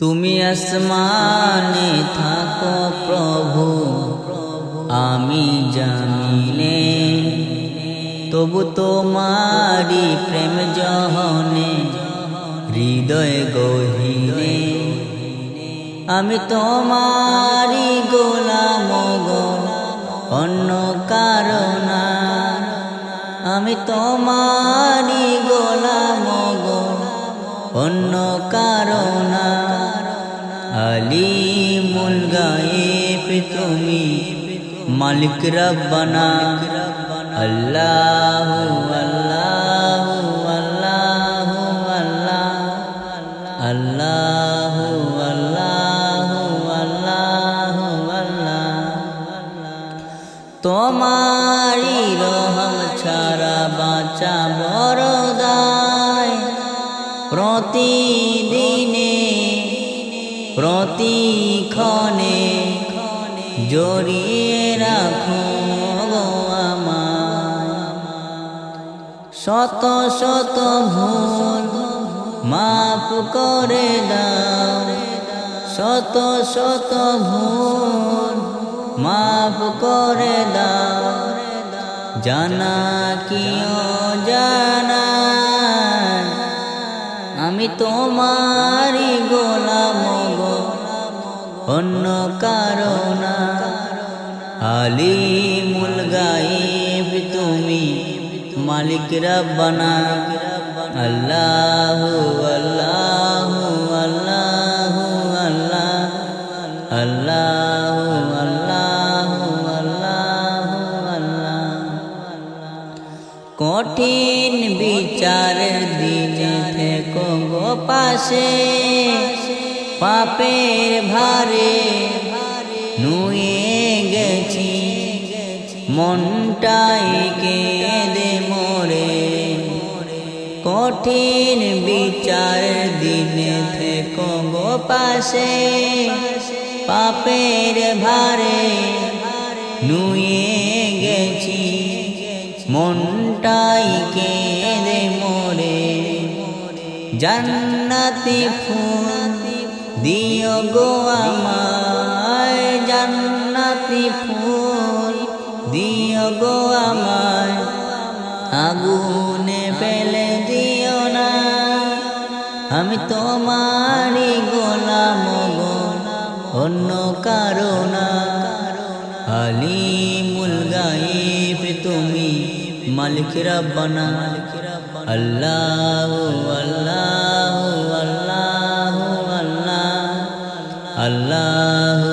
তুমি আসমানে থাকো প্রভু, আমি জামিনে, তবু তোমারি প্রেম জহনে হৃদয় গহীনে। আমি তোমারি গোলাম গো, অন্য কারণ, আমি তোমারি গোলাম গো, অন্য কারণ। আলিমুল গায়েব তুমি, মালিক রব্বানা। আল্লাহু আল্লাহু আল্লাহু আল্লাহ, আল্লাহু আল্লাহু আল্লাহু আল্লাহ। তোমারি রহম ছাড়া বাঁচা বড় দায়, প্রতিদিনে প্রতিক্ষণে জড়িয়ে রাখো গো আমায়। শত শত ভুল মাফ করে দাও, শত শত ভুল মাফ করে দাও। জানা কি অজানা আমি তোমারি গোলাম গো, অন্য কারণ। আলিমুল গায়েব তুমি, মালিক রব্বানা। আল্লাহু আল্লাহু আল্লাহু আল্লাহ, আল্লাহু আল্লাহু আল্লাহু আল্লাহ। কঠিন বিচারের দিনে থেকো গো পাশে, পাপের ভারে নুয়ে গেছি, মনটাই কেঁদে মোরে। কঠিন বিচারের দিনে থেকো গো পাশে, পাপের ভারে নুয়ে গেছি, মনটাই কেঁদে মোরে। জান্নাতি ফুল দিও গো আমায়, জান্নাতি ফুল দিও গো আমায়। আগুনে ফেলে দিও না, আমি তোমারি গোলাম গো, অন্য কারণ। আলিমুল গায়েব তুমি, মালিক রব্বানা। আল্লাহু আল্লাহু আল্লাহু আল্লাহ, আল্লাহু